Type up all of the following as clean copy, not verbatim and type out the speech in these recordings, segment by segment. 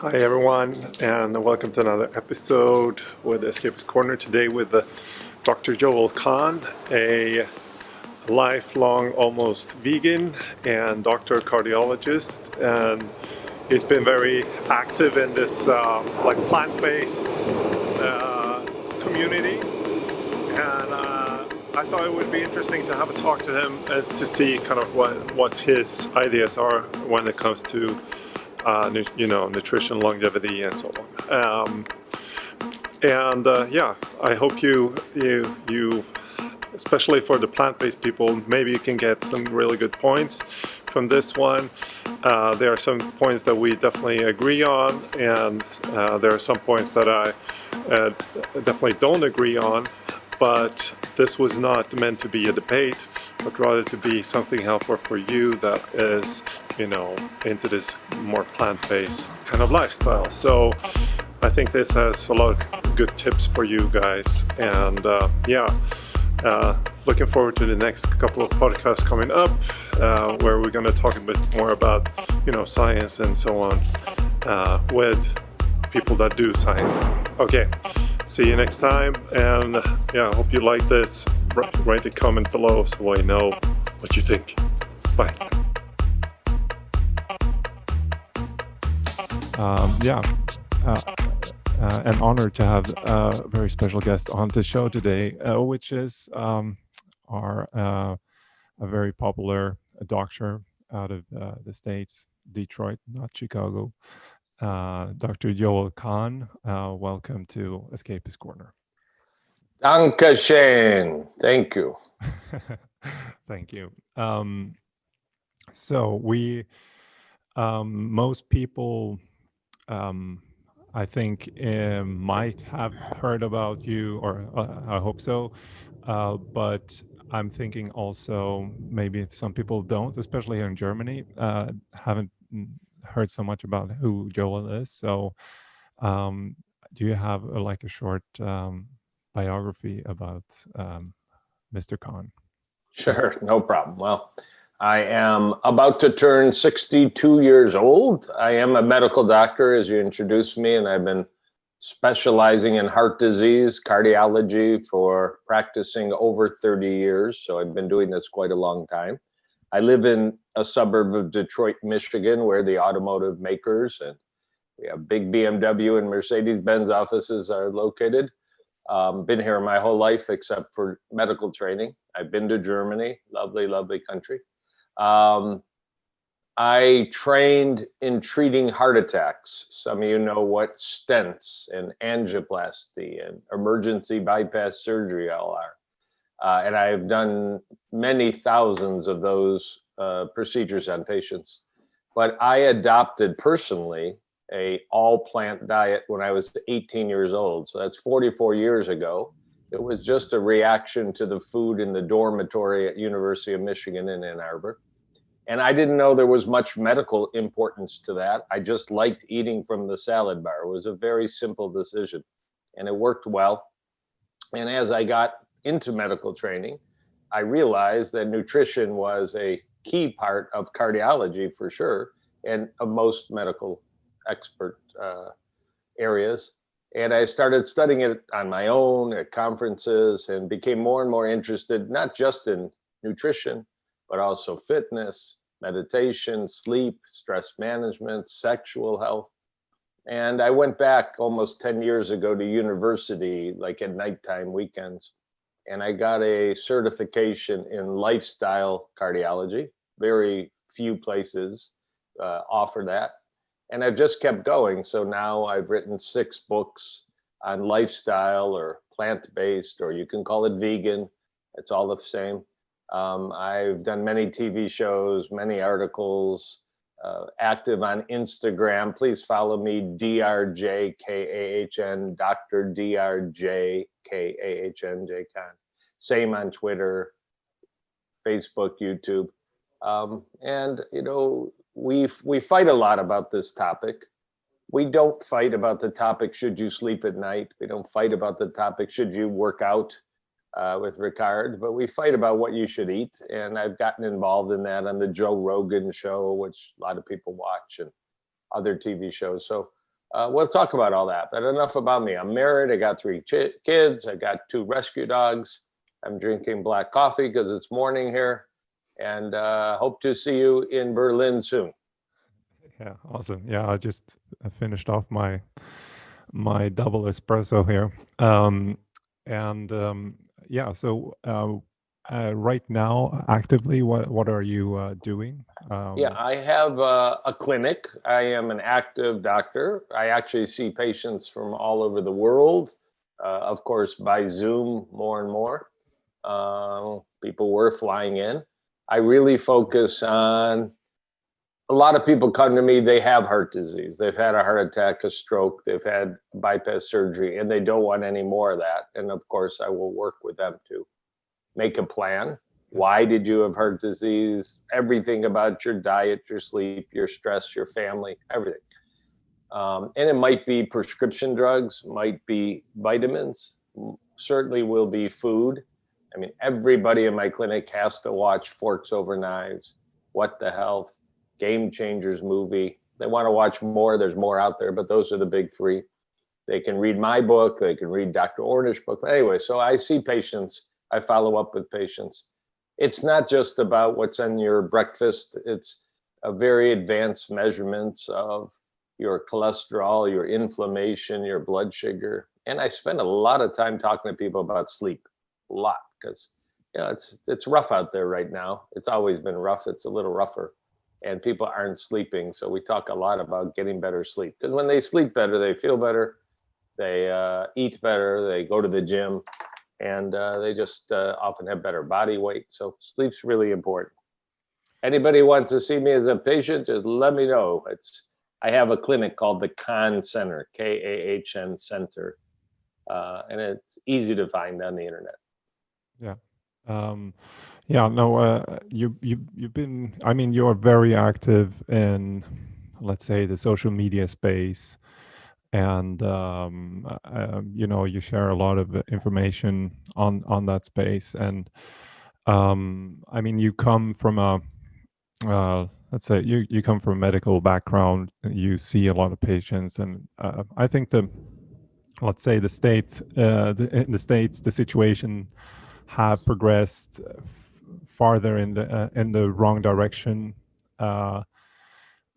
Hi everyone, and welcome to another episode with Escapist Corner. Today with Dr. Joel Kahn, a lifelong almost vegan and doctor cardiologist, and he's been very active in this like plant-based community. And I thought it would be interesting to have a talk to him to see kind of what his ideas are when it comes to nutrition, longevity, and so on. Yeah, I hope you, especially for the plant-based people, maybe you can get some really good points from this one. There are some points that we definitely agree on, and there are some points that I definitely don't agree on. But this was not meant to be a debate, but rather to be something helpful for you that is, into this more plant-based kind of lifestyle. So I think this has a lot of good tips for you guys. And looking forward to the next couple of podcasts coming up, where we're going to talk a bit more about, science and so on, with people that do science. Okay. See you next time, and I hope you like this. Write a comment below so I know what you think. Bye. An honor to have a very special guest on the show today, which is a very popular doctor out of the States, Detroit, not Chicago. Dr. Joel Kahn, welcome to Escapist Corner. Dankeschön. Thank you. Thank you. So we, most people, I think, might have heard about you, or I hope so. But I'm thinking also maybe some people don't, especially here in Germany, haven't heard so much about who Joel is. So do you have a short biography about Mr. Kahn? Sure, no problem. Well, I am about to turn 62 years old. I am a medical doctor, as you introduced me, and I've been specializing in heart disease, cardiology for practicing over 30 years. So I've been doing this quite a long time. I live in a suburb of Detroit, Michigan, where the automotive makers and we have big BMW and Mercedes-Benz offices are located. Been here my whole life except for medical training. I've been to Germany, lovely, lovely country. I trained in treating heart attacks. Some of you know what stents and angioplasty and emergency bypass surgery all are. And I've done many thousands of those procedures on patients. But I adopted personally a all-plant diet when I was 18 years old. So that's 44 years ago. It was just a reaction to the food in the dormitory at University of Michigan in Ann Arbor. And I didn't know there was much medical importance to that. I just liked eating from the salad bar. It was a very simple decision, and it worked well. And as I got into medical training, I realized that nutrition was a key part of cardiology for sure, and of most medical expert areas. And I started studying it on my own at conferences and became more and more interested, not just in nutrition, but also fitness, meditation, sleep, stress management, sexual health. And I went back almost 10 years ago to university, like at nighttime weekends, and I got a certification in lifestyle cardiology. Very few places offer that. And I've just kept going. So now I've written 6 books on lifestyle or plant-based, or you can call it vegan. It's all the same. I've done many TV shows, many articles, active on Instagram. Please follow me, DRJKAHN, Dr. DRJKAHN, J Kahn. Same on Twitter, Facebook, YouTube. And, we fight a lot about this topic. We don't fight about the topic, should you sleep at night? We don't fight about the topic, should you work out with Ricard? But we fight about what you should eat. And I've gotten involved in that on the Joe Rogan show, which a lot of people watch, and other TV shows. So we'll talk about all that. But enough about me. I'm married. I got 3 kids. I got 2 rescue dogs. I'm drinking black coffee because it's morning here, and hope to see you in Berlin soon. Yeah, awesome. Yeah, I just finished off my double espresso here. And yeah, so right now, actively, what are you doing? Yeah, I have a clinic. I am an active doctor. I actually see patients from all over the world, of course, by Zoom more and more. People were flying in. I really focus on a lot of people come to me, they have heart disease. They've had a heart attack, a stroke, they've had bypass surgery, and they don't want any more of that. And of course, I will work with them to make a plan. Why did you have heart disease? Everything about your diet, your sleep, your stress, your family, everything. And it might be prescription drugs, might be vitamins, certainly will be food. I mean, everybody in my clinic has to watch Forks Over Knives, What the Health, Game Changers movie. They want to watch more. There's more out there, but those are the big 3. They can read my book. They can read Dr. Ornish's book. But anyway, so I see patients. I follow up with patients. It's not just about what's in your breakfast. It's a very advanced measurements of your cholesterol, your inflammation, your blood sugar. And I spend a lot of time talking to people about sleep, a lot, because it's rough out there right now. It's always been rough. It's a little rougher, and people aren't sleeping. So we talk a lot about getting better sleep, because when they sleep better, they feel better, they eat better, they go to the gym, and they just often have better body weight. So sleep's really important. Anybody wants to see me as a patient, just let me know. I have a clinic called the Kahns Center, Kahn Center, and it's easy to find on the internet. Yeah. Yeah, no, you've been, I mean, you're very active in, let's say, the social media space, and you share a lot of information on that space. And I mean, you come from a let's say you come from a medical background, you see a lot of patients, and I think let's say the states in the states, the situation have progressed farther in the wrong direction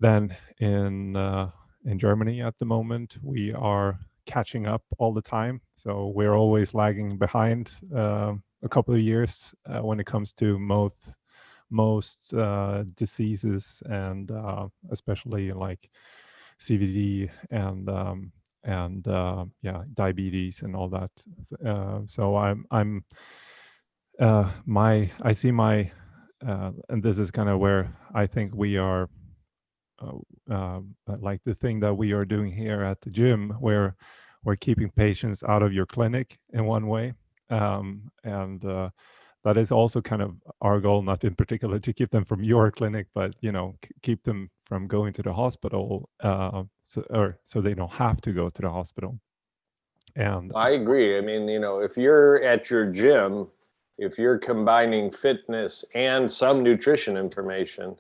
than in Germany at the moment. We are catching up all the time, so we're always lagging behind a couple of years when it comes to most diseases, and especially like CVD and yeah, diabetes and all that. So I see my and this is kind of where I think we are like the thing that we are doing here at the gym, where we're keeping patients out of your clinic in one way, and that is also kind of our goal, not in particular to keep them from your clinic, but keep them from going to the hospital, so they don't have to go to the hospital. And I agree. I mean, if you're at your gym, if you're combining fitness and some nutrition information,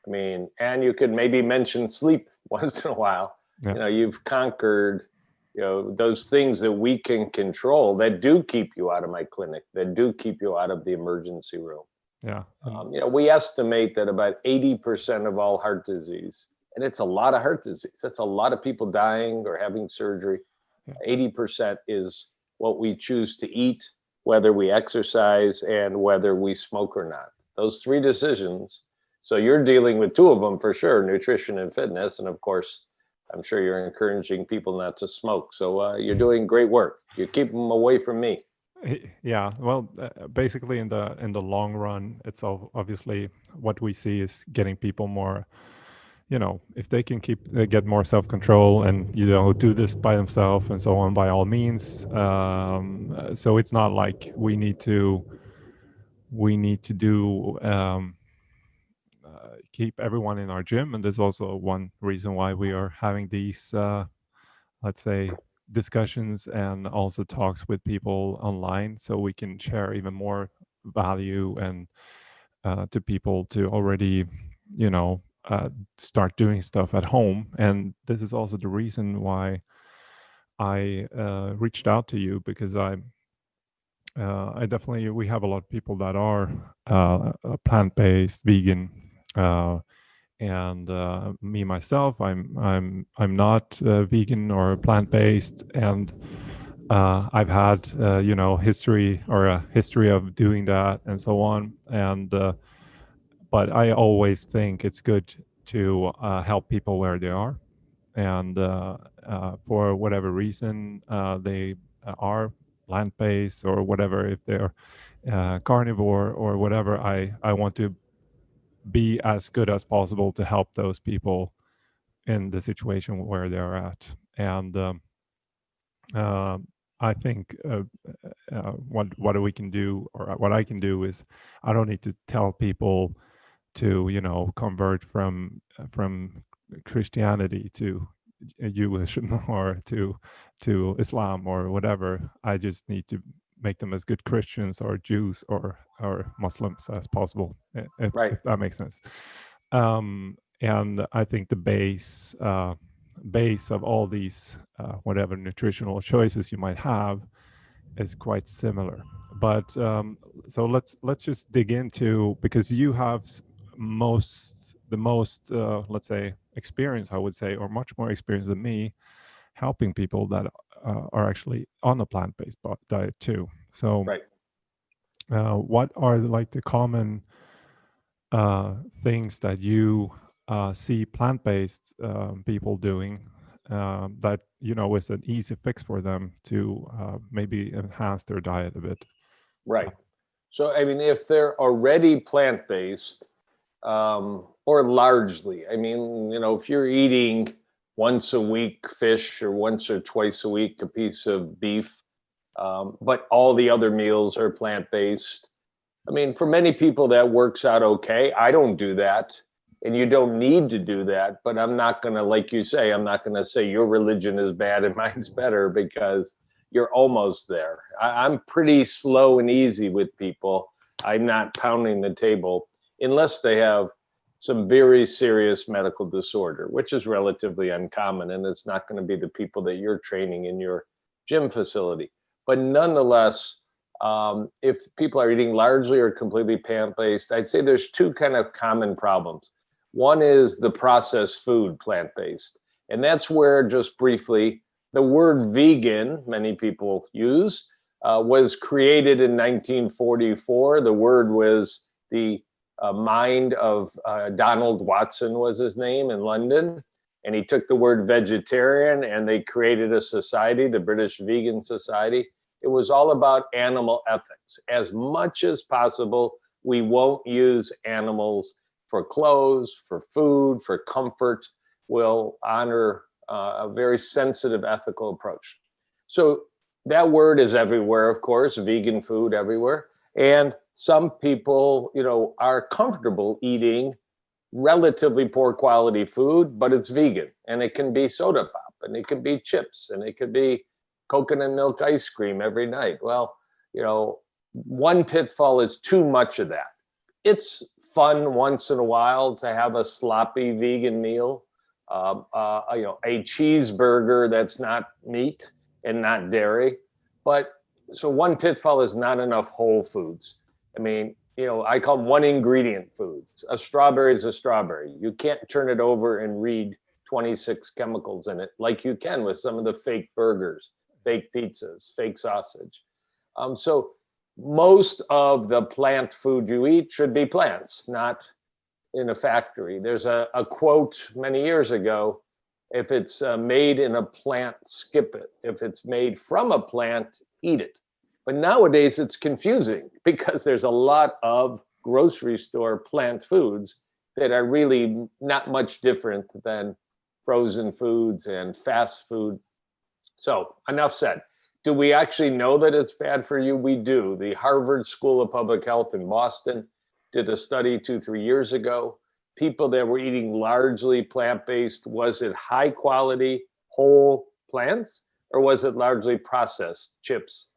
I mean, and you could maybe mention sleep once in a while, yeah. You've conquered, those things that we can control that do keep you out of my clinic, that do keep you out of the emergency room. Yeah. We estimate that about 80% of all heart disease, and it's a lot of heart disease. It's a lot of people dying or having surgery. 80% is what we choose to eat, whether we exercise, and whether we smoke or not. Those 3 decisions. So you're dealing with 2 of them for sure, nutrition and fitness. And of course, I'm sure you're encouraging people not to smoke. So you're doing great work. You keep them away from me. Yeah, well, basically in the long run, it's obviously what we see is getting people more, if they can get more self-control and do this by themselves and so on, by all means. So it's not like we need to do keep everyone in our gym, and there's also one reason why we are having these let's say discussions and also talks with people online, so we can share even more value and to people to already start doing stuff at home. And this is also the reason why I reached out to you, because I definitely, we have a lot of people that are plant-based, vegan, and me myself, I'm not vegan or plant-based, and I've had history, or a history of doing that and so on. And but I always think it's good to help people where they are, and for whatever reason they are plant-based or whatever, if they're carnivore or whatever, I want to be as good as possible to help those people in the situation where they're at. And uh, I think what we can do, or what I can do, is I don't need to tell people to convert from Christianity to Jewish or to Islam or whatever. I just need to make them as good Christians or Jews or Muslims as possible, if that makes sense. And I think the base of all these whatever nutritional choices you might have is quite similar. But so let's just dig into, because you have the most let's say experience, I would say, or much more experience than me, helping people that are actually on a plant-based diet too. So what are like the common things that you see plant-based people doing that is an easy fix for them to maybe enhance their diet a bit? Right. So, I mean, if they're already plant-based, or largely, I mean, if you're eating once a week fish, or once or twice a week a piece of beef, but all the other meals are plant-based, I mean, for many people that works out okay. I don't do that, and you don't need to do that, but I'm not going to, like you say, I'm not going to say your religion is bad and mine's better, because you're almost there. I'm pretty slow and easy with people. I'm not pounding the table unless they have some very serious medical disorder, which is relatively uncommon, and it's not going to be the people that you're training in your gym facility. But nonetheless, if people are eating largely or completely plant-based, I'd say there's two kind of common problems. One is the processed food plant-based, and that's where, just briefly, the word vegan, many people use, was created in 1944. The word was the mind of Donald Watson was his name, in London. And he took the word vegetarian, and they created a society, the British Vegan Society. It was all about animal ethics. As much as possible, we won't use animals for clothes, for food, for comfort. We'll honor a very sensitive ethical approach. So that word is everywhere, of course, vegan food everywhere. And some people, are comfortable eating relatively poor quality food, but it's vegan, and it can be soda pop, and it can be chips, and it could be coconut milk ice cream every night. Well, one pitfall is too much of that. It's fun once in a while to have a sloppy vegan meal, a cheeseburger that's not meat and not dairy. But so one pitfall is not enough whole foods. I mean, I call them one ingredient foods. A strawberry is a strawberry. You can't turn it over and read 26 chemicals in it like you can with some of the fake burgers, fake pizzas, fake sausage. So most of the plant food you eat should be plants, not in a factory. There's a quote many years ago: if it's made in a plant, skip it. If it's made from a plant, eat it. But nowadays it's confusing, because there's a lot of grocery store plant foods that are really not much different than frozen foods and fast food. So enough said. Do we actually know that it's bad for you? We do. The Harvard School of Public Health in Boston did a study 2-3 years ago. People that were eating largely plant-based, was it high quality whole plants, or was it largely processed chips,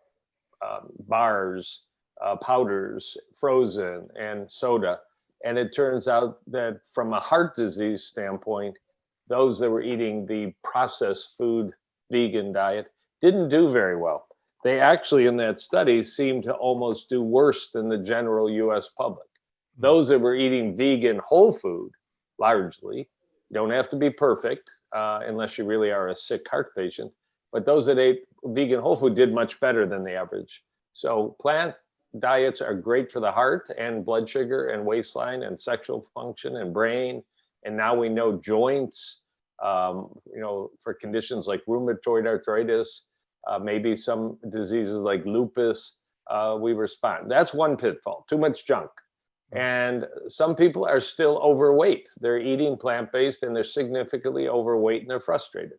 bars, powders, frozen, and soda? And it turns out that from a heart disease standpoint, those that were eating the processed food vegan diet didn't do very well. They actually, in that study, seemed to almost do worse than the general US public. Those that were eating vegan whole food, largely, don't have to be perfect unless you really are a sick heart patient, but those that ate vegan whole food did much better than the average. So plant diets are great for the heart and blood sugar and waistline and sexual function and brain. And now we know joints, for conditions like rheumatoid arthritis, maybe some diseases like lupus, we respond. That's one pitfall, too much junk. And some people are still overweight. They're eating plant-based and they're significantly overweight and they're frustrated.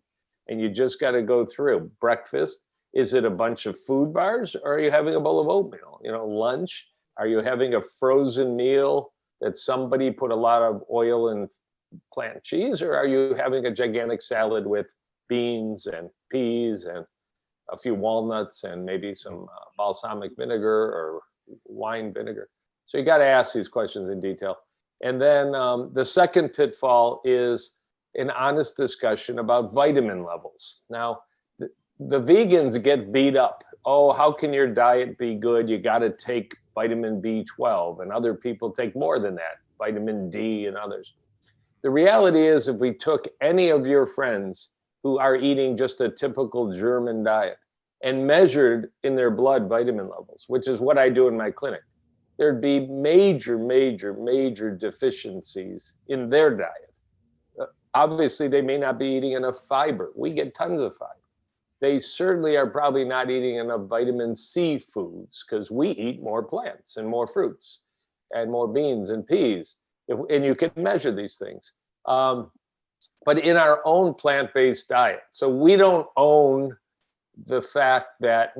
And you just got to go through breakfast. Is it a bunch of food bars, or are you having a bowl of oatmeal? Lunch, are you having a frozen meal that somebody put a lot of oil and plant cheese, or are you having a gigantic salad with beans and peas and a few walnuts and maybe some balsamic vinegar or wine vinegar? So you got to ask these questions in detail. And then the second pitfall is an honest discussion about vitamin levels. Now, the vegans get beat up. Oh, how can your diet be good? You got to take vitamin B12, and other people take more than that, vitamin D and others. The reality is, if we took any of your friends who are eating just a typical German diet and measured in their blood vitamin levels, which is what I do in my clinic, there'd be major, major, major deficiencies in their diet. Obviously, they may not be eating enough fiber. We get tons of fiber. They certainly are probably not eating enough vitamin C foods, because we eat more plants and more fruits and more beans and peas. And you can measure these things. But in our own plant-based diet, so we don't own the fact that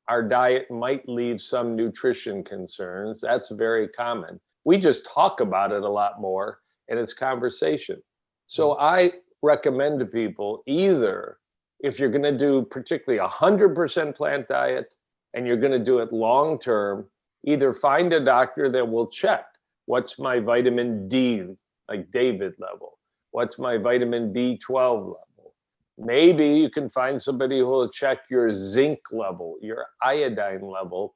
our diet might leave some nutrition concerns. That's very common. We just talk about it a lot more, and it's conversation. So I recommend to people, either if you're going to do particularly 100% plant diet and you're going to do it long term, either find a doctor that will check what's my vitamin D, like David level, what's my vitamin B12 level. Maybe you can find somebody who will check your zinc level, your iodine level.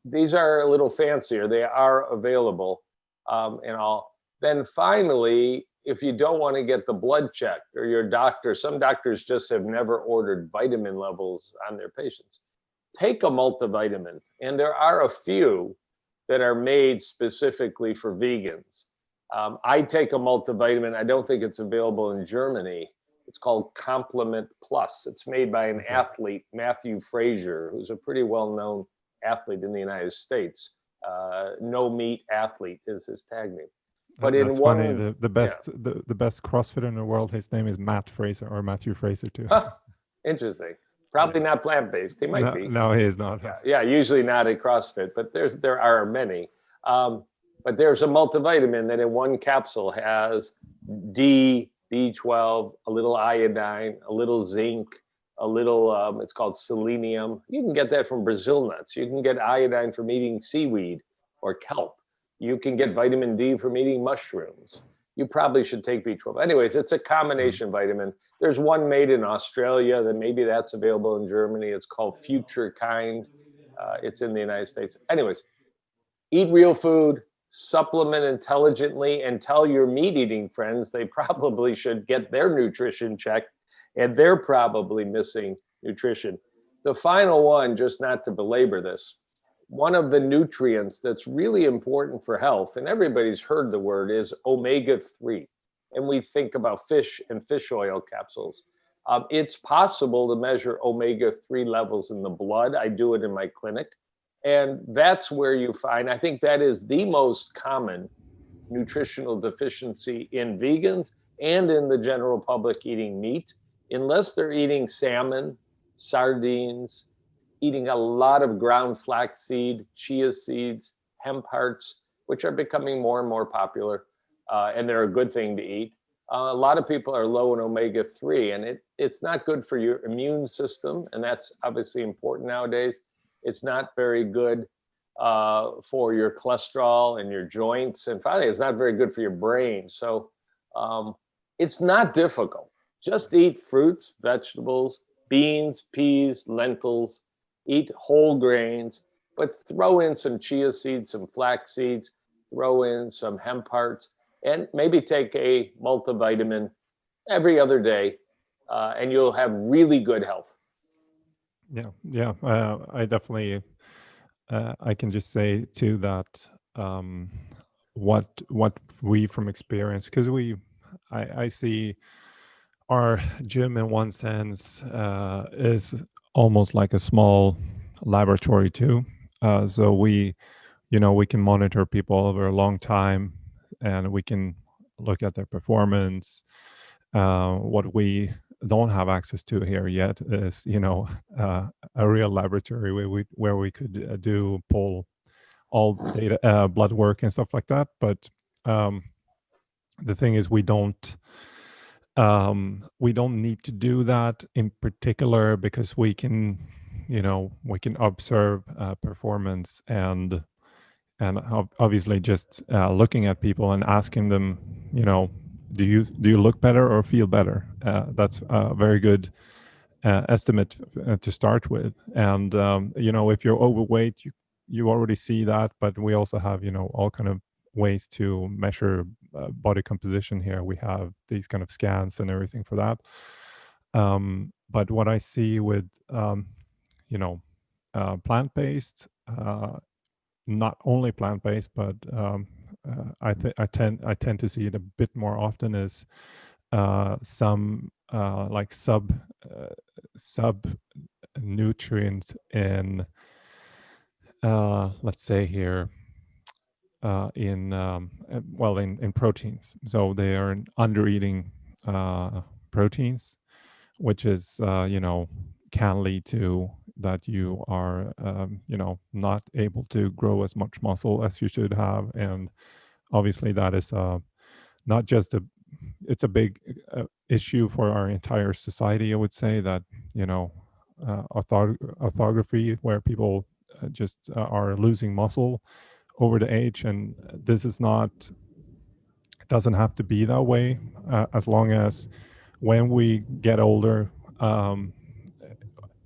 These are a little fancier. They are available and all. Then finally, if you don't want to get the blood checked, or your doctor, some doctors just have never ordered vitamin levels on their patients, take a multivitamin. And there are a few that are made specifically for vegans. I take a multivitamin. I don't think it's available in Germany. It's called Complement Plus. It's made by an athlete, Matthew Frazier, who's a pretty well-known athlete in the United States. No Meat Athlete is his tag name. But that's funny. The best CrossFitter in the world, his name is Matt Fraser, or Matthew Fraser too. Interesting. Probably not plant-based. He might be. No, he is not. Yeah, usually not at CrossFit, but there are many. But there's a multivitamin that in one capsule has D, B12, a little iodine, a little zinc, a little, it's called selenium. You can get that from Brazil nuts. You can get iodine from eating seaweed or kelp. You can get vitamin D from eating mushrooms. You probably should take B12. Anyways, it's a combination vitamin. There's one made in Australia that maybe that's available in Germany. It's called Future Kind. It's in the United States. Anyways, eat real food, supplement intelligently, and tell your meat-eating friends they probably should get their nutrition checked, and they're probably missing nutrition. The final one, just not to belabor this, one of the nutrients that's really important for health, and everybody's heard the word, is omega-3. And we think about fish and fish oil capsules. It's possible to measure omega-3 levels in the blood. I do it in my clinic. And that's where you find, I think that is the most common nutritional deficiency in vegans and in the general public eating meat, unless they're eating salmon, sardines, eating a lot of ground flaxseed, chia seeds, hemp hearts, which are becoming more and more popular, and they're a good thing to eat. A lot of people are low in omega-3, and it's not good for your immune system, and that's obviously important nowadays. It's not very good for your cholesterol and your joints. And finally, it's not very good for your brain. So it's not difficult. Just eat fruits, vegetables, beans, peas, lentils, eat whole grains, but throw in some chia seeds, some flax seeds, throw in some hemp hearts, and maybe take a multivitamin every other day, and you'll have really good health. Yeah. I definitely, I can just say too that what we from experience, because I see our gym in one sense is almost like a small laboratory too. So we can monitor people over a long time, and we can look at their performance. What we don't have access to here yet is a real laboratory where we could pull all data, blood work and stuff like that. But the thing is, we don't need to do that in particular, because we can observe performance, and obviously just looking at people and asking them, do you look better or feel better? That's a very good estimate to start with. And if you're overweight, you already see that, but we also have all kind of ways to measure body composition here. We have these kind of scans and everything for that. But what I see with plant-based, not only plant-based, but I tend to see it a bit more often, is some like sub nutrients in let's say here in proteins. So they are under eating proteins, which is can lead to that you are not able to grow as much muscle as you should have. And obviously that is not just it's a big issue for our entire society. I would say that orthography, where people just are losing muscle over the age, and this is not, it doesn't have to be that way, as long as when we get older,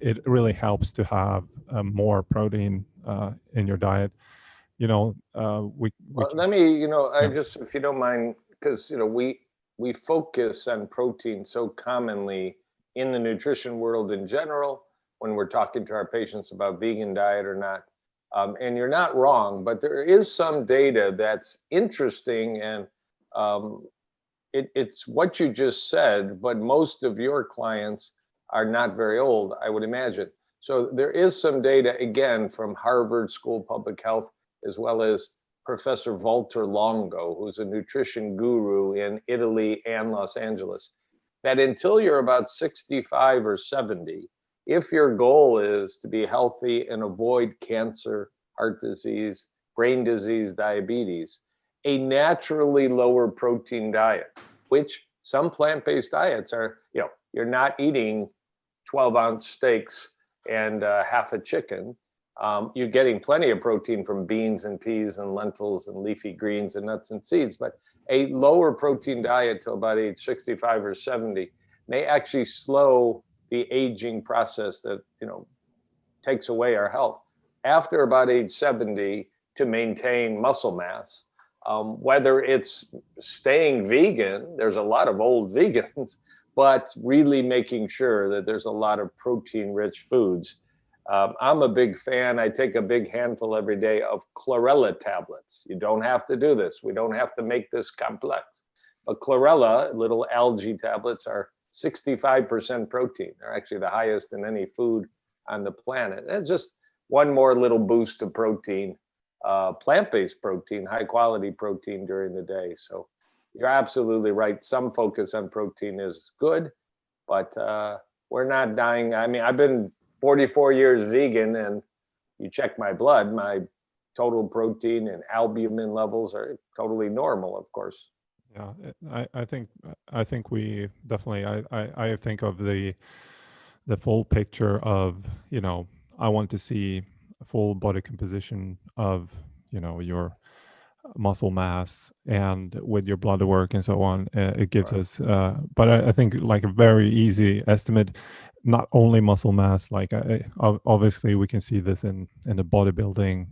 it really helps to have more protein in your diet. Well, let me, I Yeah. just, if you don't mind, because we focus on protein so commonly in the nutrition world in general when we're talking to our patients about vegan diet or not. And you're not wrong, but there is some data that's interesting, and it's what you just said, but most of your clients are not very old, I would imagine. So there is some data, again, from Harvard School of Public Health, as well as Professor Walter Longo, who's a nutrition guru in Italy and Los Angeles, that until you're about 65 or 70, if your goal is to be healthy and avoid cancer, heart disease, brain disease, diabetes, a naturally lower protein diet, which some plant-based diets are, you're not eating 12-ounce steaks and half a chicken. You're getting plenty of protein from beans and peas and lentils and leafy greens and nuts and seeds, but a lower protein diet till about age 65 or 70 may actually slow the aging process that takes away our health. After about age 70, to maintain muscle mass, whether it's staying vegan, there's a lot of old vegans, but really making sure that there's a lot of protein-rich foods. I'm a big fan. I take a big handful every day of chlorella tablets. You don't have to do this. We don't have to make this complex. But chlorella, little algae tablets, are 65% protein. They're actually the highest in any food on the planet. And it's just one more little boost of protein, plant-based protein, high-quality protein during the day. So you're absolutely right. Some focus on protein is good, but we're not dying. I mean, I've been 44 years vegan, and you check my blood, my total protein and albumin levels are totally normal, of course. Yeah, I think we definitely, I think of the full picture of, I want to see full body composition of, your muscle mass and with your blood work and so on. It gives Right. us, but I think like a very easy estimate, not only muscle mass, like obviously we can see this in the bodybuilding,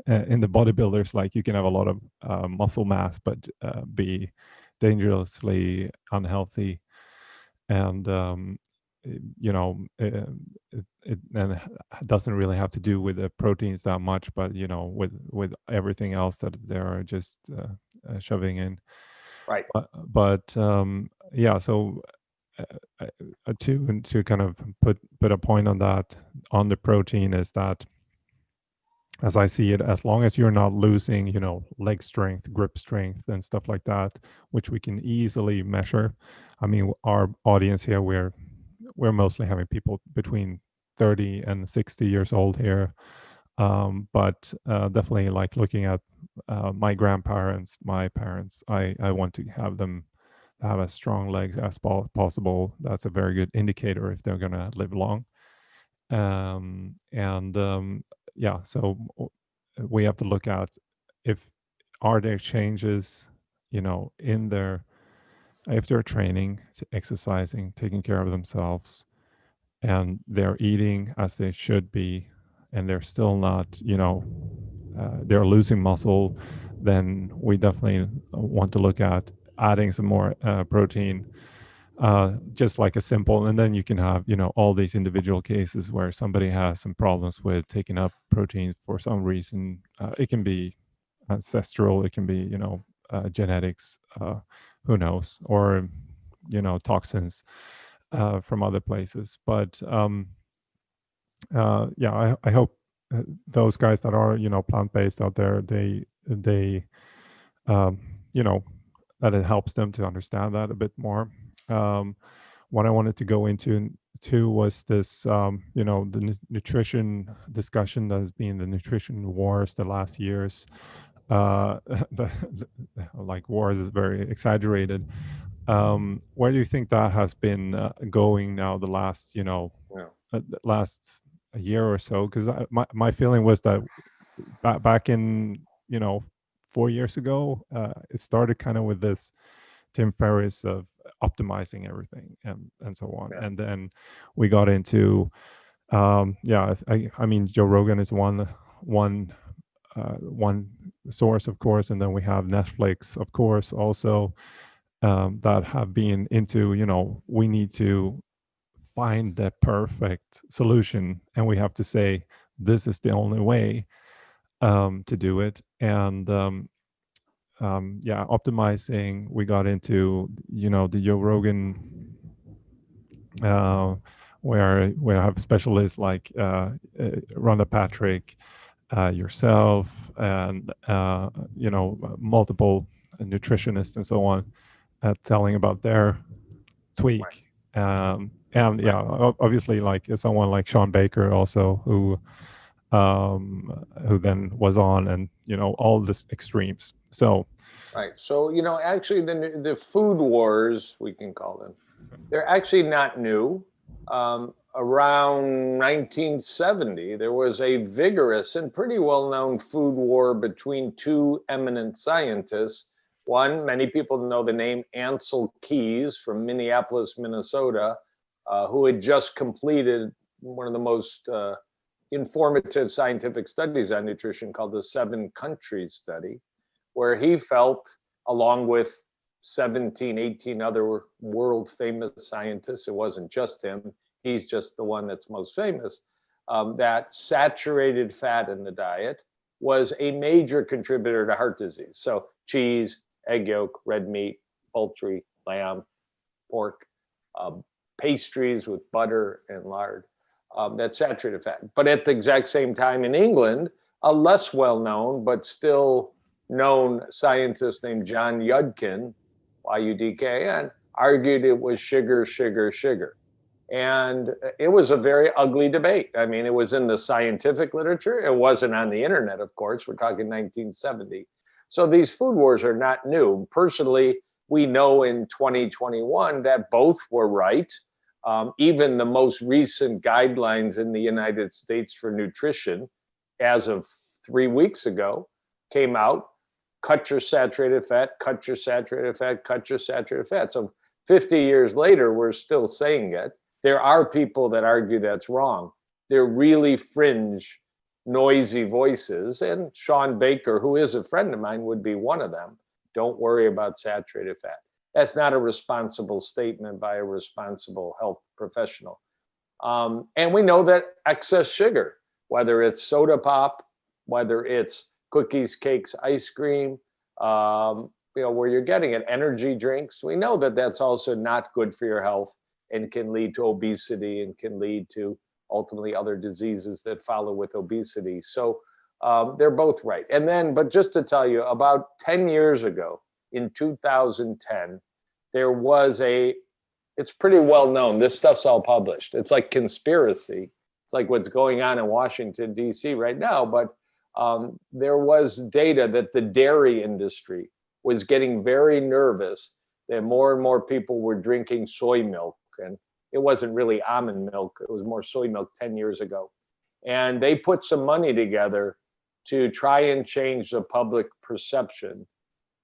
in the bodybuilders, like you can have a lot of muscle mass, but be dangerously unhealthy. And and it doesn't really have to do with the proteins that much, but with everything else that they're just shoving in. Right. But yeah, so to kind of put a point on that, on the protein, is that, as I see it, as long as you're not losing, leg strength, grip strength, and stuff like that, which we can easily measure. I mean, our audience here, we're mostly having people between 30 and 60 years old here. But definitely, like looking at my grandparents, my parents, I want to have them have as strong legs as possible. That's a very good indicator if they're going to live long. And yeah, so we have to look at, if are there changes, in their, if they're training, exercising, taking care of themselves, and they're eating as they should be, and they're still not, they're losing muscle, then we definitely want to look at adding some more protein, just like a simple. And then you can have, all these individual cases where somebody has some problems with taking up protein for some reason. It can be ancestral, it can be, genetics, who knows, or toxins from other places. But yeah, I hope those guys that are, plant-based out there, they um, that it helps them to understand that a bit more. What I wanted to go into too was this, the nutrition discussion that has been the nutrition wars the last years. Like wars is very exaggerated. Where do you think that has been going now the last, Yeah. the last a year or so? Because my feeling was that back in, 4 years ago, it started kind of with this Tim Ferriss of optimizing everything and so on. Yeah. And then we got into, yeah, I mean, Joe Rogan is one source, of course, and then we have Netflix, of course, also, that have been into, we need to find the perfect solution, and we have to say this is the only way to do it. And yeah, optimizing, we got into, the Joe Rogan, where we have specialists like Rhonda Patrick, yourself, and multiple nutritionists and so on, telling about their tweak. And yeah, obviously, like someone like Sean Baker also, who then was on, and all this extremes. So Right. So, actually the food wars, we can call them, they're actually not new. Around 1970, there was a vigorous and pretty well-known food war between two eminent scientists. One, many people know the name Ansel Keys from Minneapolis, Minnesota, who had just completed one of the most informative scientific studies on nutrition called the 7 Countries Study, where he felt, along with 17, 18 other world famous scientists, it wasn't just him, he's just the one that's most famous, that saturated fat in the diet was a major contributor to heart disease. So cheese, egg yolk, red meat, poultry, lamb, pork, pastries with butter and lard, that saturated fat. But at the exact same time in England, a less well-known but still known scientist named John Yudkin, Yudkin, argued it was sugar, sugar, sugar. And it was a very ugly debate. I mean, it was in the scientific literature. It wasn't on the internet, of course. We're talking 1970. So these food wars are not new. Personally, we know in 2021 that both were right. Even the most recent guidelines in the United States for nutrition, as of 3 weeks ago, came out, cut your saturated fat, cut your saturated fat, cut your saturated fat. So 50 years later, we're still saying it. There are people that argue that's wrong. They're really fringe, noisy voices. And Sean Baker, who is a friend of mine, would be one of them. Don't worry about saturated fat. That's not a responsible statement by a responsible health professional. And we know that excess sugar, whether it's soda pop, whether it's cookies, cakes, ice cream, where you're getting it, energy drinks, we know that that's also not good for your health and can lead to obesity and can lead to ultimately other diseases that follow with obesity. So they're both right. And then, but just to tell you, about 10 years ago, in 2010, there was it's pretty well known, this stuff's all published. It's like conspiracy. It's like what's going on in Washington, D.C. right now. But there was data that the dairy industry was getting very nervous that more and more people were drinking soy milk. And it wasn't really almond milk. It was more soy milk 10 years ago. And they put some money together to try and change the public perception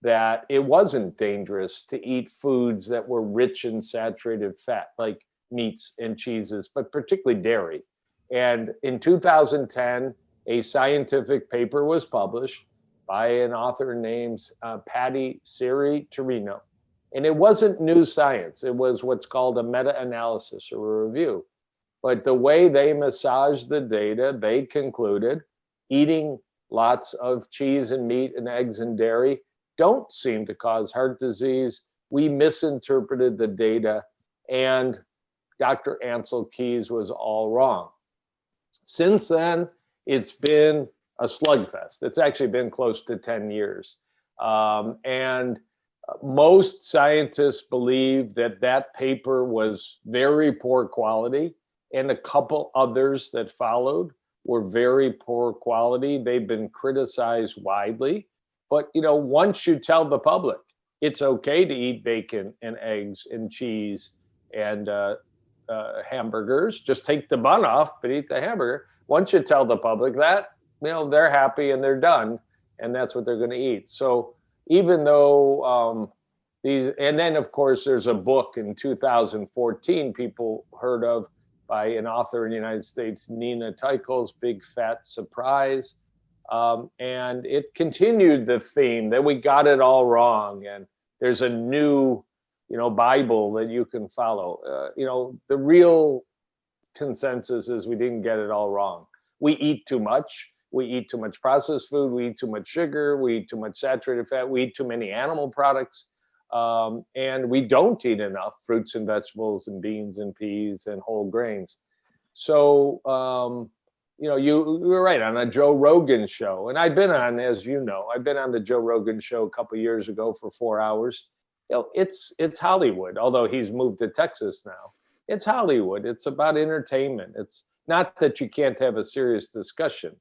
that it wasn't dangerous to eat foods that were rich in saturated fat, like meats and cheeses, but particularly dairy. And in 2010, a scientific paper was published by an author named Patty Siri Torino. And it wasn't new science. It was what's called a meta-analysis or a review. But the way they massaged the data, they concluded eating lots of cheese and meat and eggs and dairy don't seem to cause heart disease. We misinterpreted the data, and Dr. Ansel Keys was all wrong. Since then, it's been a slugfest. It's actually been close to 10 years. And most scientists believe that that paper was very poor quality, and a couple others that followed were very poor quality. They've been criticized widely. But, once you tell the public it's okay to eat bacon and eggs and cheese and hamburgers, just take the bun off, but eat the hamburger. Once you tell the public that, they're happy and they're done, and that's what they're going to eat. So even though and then of course there's a book in 2014 people heard of by an author in the United States, Nina Teicholz, Big Fat Surprise. And it continued the theme that we got it all wrong. And there's a new, Bible that you can follow. The real consensus is we didn't get it all wrong. We eat too much. We eat too much processed food. We eat too much sugar. We eat too much saturated fat. We eat too many animal products. And we don't eat enough fruits and vegetables and beans and peas and whole grains. So, you were right on a Joe Rogan show. And I've been on, as you know, I've been on the Joe Rogan show a couple of years ago for 4 hours. It's Hollywood, although he's moved to Texas now. It's Hollywood. It's about entertainment. It's not that you can't have a serious discussion,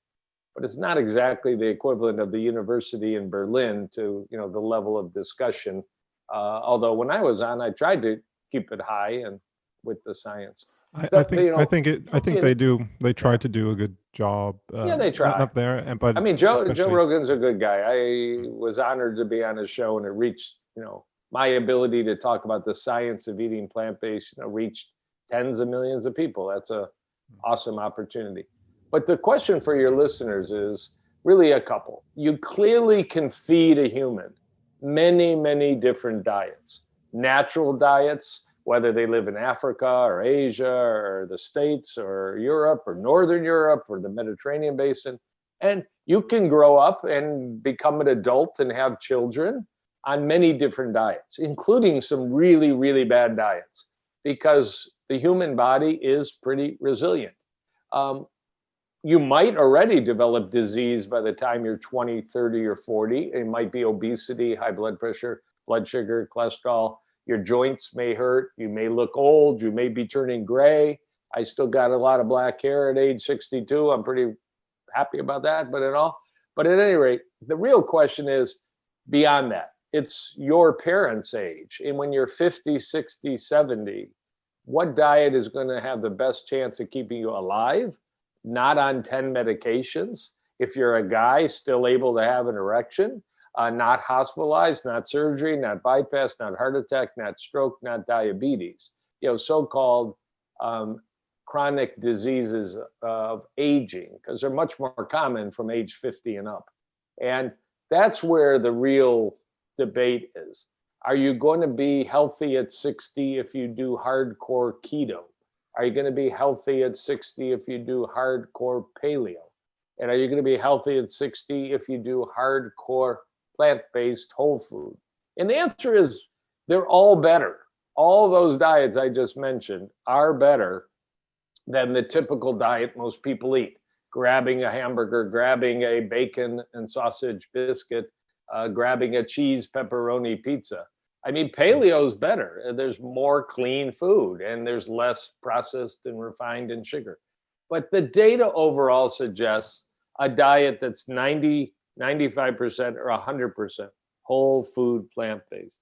but it's not exactly the equivalent of the university in Berlin to, the level of discussion. Although when I was on, I tried to keep it high and with the science. I think they do. They try to do a good job. Yeah, they try up there. But I mean, Joe Rogan's a good guy. I was honored to be on his show, and it reached, my ability to talk about the science of eating plant-based, reached tens of millions of people. That's a awesome opportunity. But the question for your listeners is really a couple. You clearly can feed a human many, many different diets, natural diets, whether they live in Africa or Asia or the States or Europe or Northern Europe or the Mediterranean basin. And you can grow up and become an adult and have children on many different diets, including some really, really bad diets, because the human body is pretty resilient. You might already develop disease by the time you're 20, 30, or 40. It might be obesity, high blood pressure, blood sugar, cholesterol. Your joints may hurt. You may look old. You may be turning gray. I still got a lot of black hair at age 62. I'm pretty happy about that, but at any rate, the real question is beyond that. It's your parents' age. And when you're 50, 60, 70, what diet is going to have the best chance of keeping you alive, not on 10 medications. If you're a guy still able to have an erection, not hospitalized, not surgery, not bypass, not heart attack, not stroke, not diabetes, so-called chronic diseases of aging, because they're much more common from age 50 and up. And that's where the real debate is. Are you going to be healthy at 60 if you do hardcore keto? Are you going to be healthy at 60 if you do hardcore paleo? And are you going to be healthy at 60 if you do hardcore plant-based whole food? And the answer is they're all better. All those diets I just mentioned are better than the typical diet most people eat. Grabbing a hamburger, grabbing a bacon and sausage biscuit, grabbing a cheese pepperoni pizza. I mean, paleo is better. There's more clean food and there's less processed and refined and sugar. But the data overall suggests a diet that's 90, 95% or 100% whole food plant-based.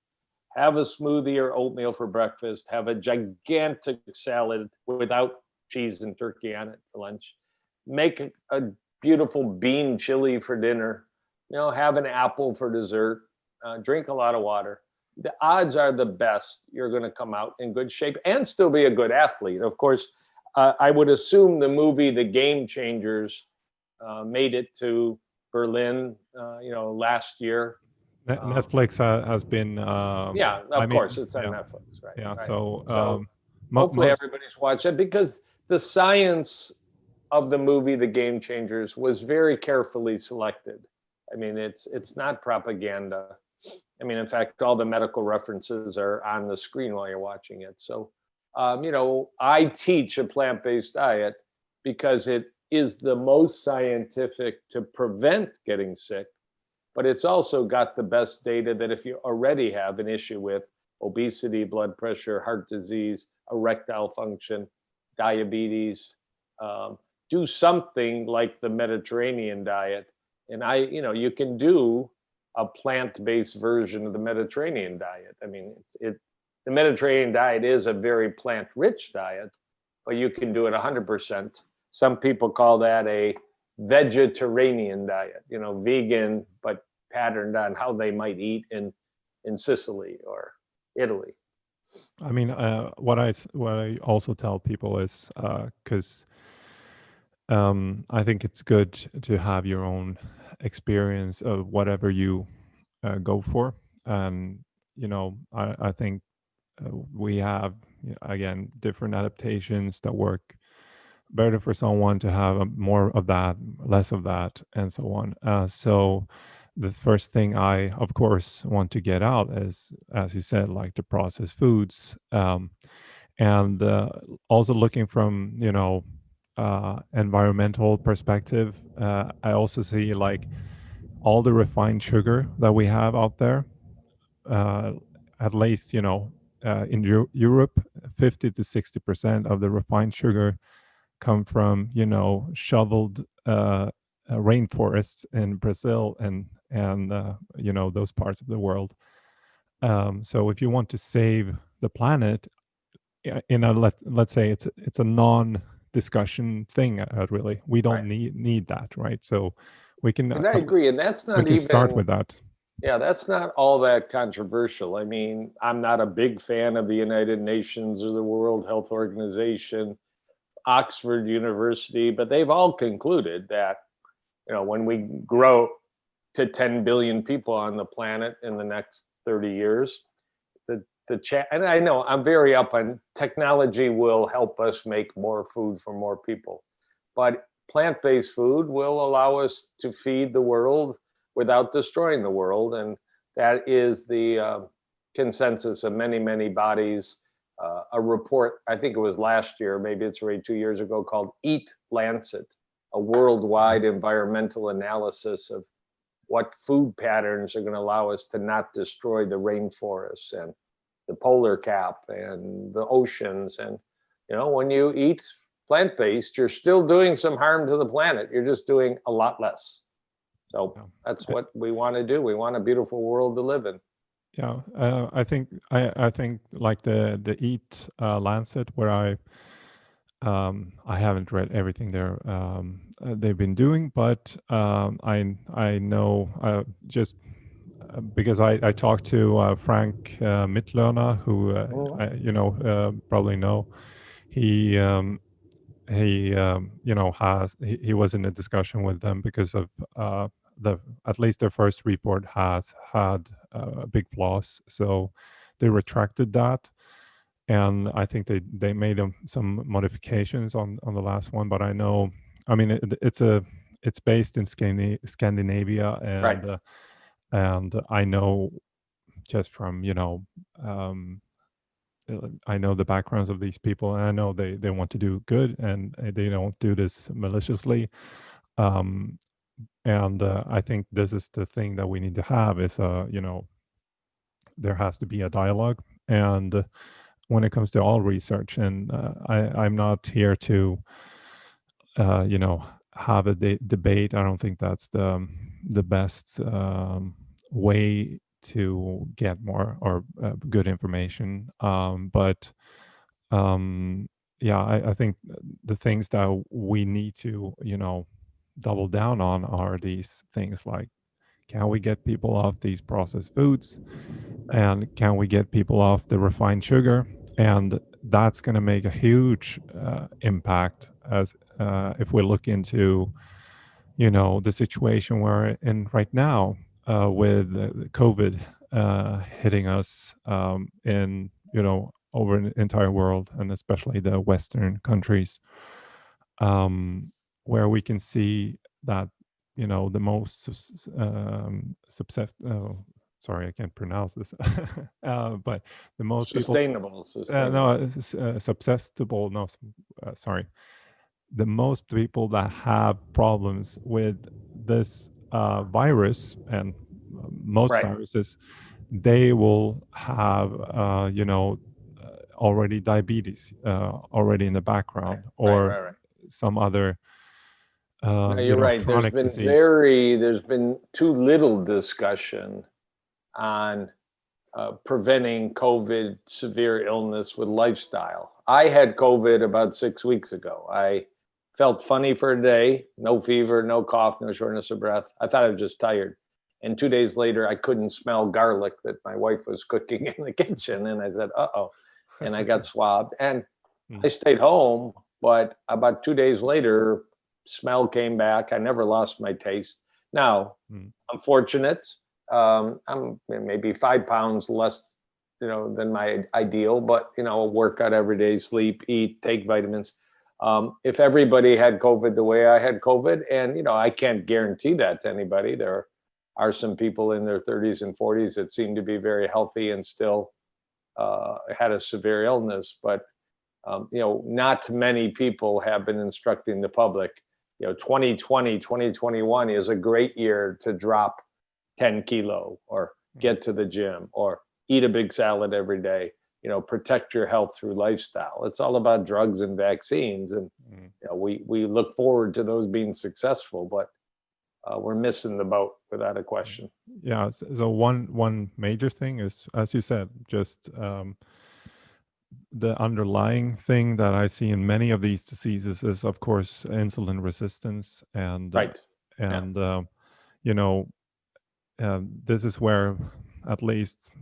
Have a smoothie or oatmeal for breakfast. Have a gigantic salad without cheese and turkey on it for lunch. Make a beautiful bean chili for dinner. Have an apple for dessert. Drink a lot of water. The odds are the best you're going to come out in good shape and still be a good athlete. Of course, I would assume the movie The Game Changers made it to Berlin, last year. Netflix has been. Yeah, of course, it's on Netflix, right? Yeah, right. so hopefully everybody's watched it, because the science of the movie The Game Changers was very carefully selected. I mean, it's not propaganda. I mean, in fact, all the medical references are on the screen while you're watching it. So, I teach a plant-based diet because it is the most scientific to prevent getting sick, but it's also got the best data that if you already have an issue with obesity, blood pressure, heart disease, erectile function, diabetes, do something like the Mediterranean diet. And you can do a plant-based version of the Mediterranean diet. I mean, the Mediterranean diet is a very plant-rich diet, but you can do it 100%. Some people call that a vegetarian diet, vegan, but patterned on how they might eat in Sicily or Italy. I mean, what I also tell people is because I think it's good to have your own experience of whatever you go for. I think we have, again, different adaptations that work better for someone to have more of that, less of that, and so on. So the first thing I, of course, want to get out is, as you said, like the processed foods, and also looking from environmental perspective. I also see like all the refined sugar that we have out there. At least in Europe, 50 to 60% of the refined sugar come from shoveled rainforests in Brazil and those parts of the world. So if you want to save the planet, let's say it's a non-discussion thing. Really, we don't need that, right? So we can. And I agree, and that's not we can even start with that. Yeah, that's not all that controversial. I mean, I'm not a big fan of the United Nations or the World Health Organization, Oxford University, but they've all concluded that, when we grow to 10 billion people on the planet in the next 30 years, and I know I'm very up on technology will help us make more food for more people, but plant-based food will allow us to feed the world without destroying the world. And that is the consensus of many, many bodies. A report, I think it was last year, maybe it's already 2 years ago, called Eat Lancet, a worldwide environmental analysis of what food patterns are going to allow us to not destroy the rainforests and the polar cap and the oceans. And, when you eat plant-based, you're still doing some harm to the planet. You're just doing a lot less. So that's what we want to do. We want a beautiful world to live in. Yeah, I think like the Eat Lancet, where I haven't read everything they've been doing, but I know just because I talked to Frank Mittlöhner, who probably know. He he was in a discussion with them because of the at least their first report has had big flaws, so they retracted that, and I think they made some modifications on the last one. But I know, I mean, it's based in Scandinavia, Right. and I know just from I know the backgrounds of these people, and I know they want to do good, and they don't do this maliciously. Um, and I think this is the thing that we need to have is, there has to be a dialogue. And when it comes to all research, and I'm not here to, have a debate. I don't think that's the best way to get more or good information. But yeah, I think the things that we need to, double down on are these things like, can we get people off these processed foods, and can we get people off the refined sugar? And that's going to make a huge impact as if we look into, the situation we're in right now with COVID hitting us in, over the entire world, and especially the Western countries, where we can see that, the most sorry, I can't pronounce this, but the most people, Sustainable. no, it's, susceptible, no, sorry, the most people that have problems with this virus, and most Right. viruses, they will have, already diabetes already in the background, or Right. some other, No, you're right. chronic disease. There's been too little discussion on preventing COVID severe illness with lifestyle. I had COVID about 6 weeks ago. I felt funny for a day, no fever, no cough, no shortness of breath. I thought I was just tired. And 2 days later, I couldn't smell garlic that my wife was cooking in the kitchen. And I said, uh-oh. And I got swabbed. And I Mm, stayed home, but about 2 days later, smell came back. I never lost my taste. Now, mm, I'm fortunate. I'm maybe 5 pounds less, than my ideal, but work out every day, sleep, eat, take vitamins. If everybody had COVID the way I had COVID, and I can't guarantee that to anybody. There are some people in their 30s and 40s that seem to be very healthy and still had a severe illness, but not many people have been instructing the public. 2020, 2021 is a great year to drop 10 kilo or mm, get to the gym or eat a big salad every day. Protect your health through lifestyle. It's all about drugs and vaccines, and mm. we look forward to those being successful, but we're missing the boat without a Mm. question. Yeah. So one major thing is, as you said, just the underlying thing that I see in many of these diseases is, of course, insulin resistance, and Right. Yeah. and you know, this is where, at least,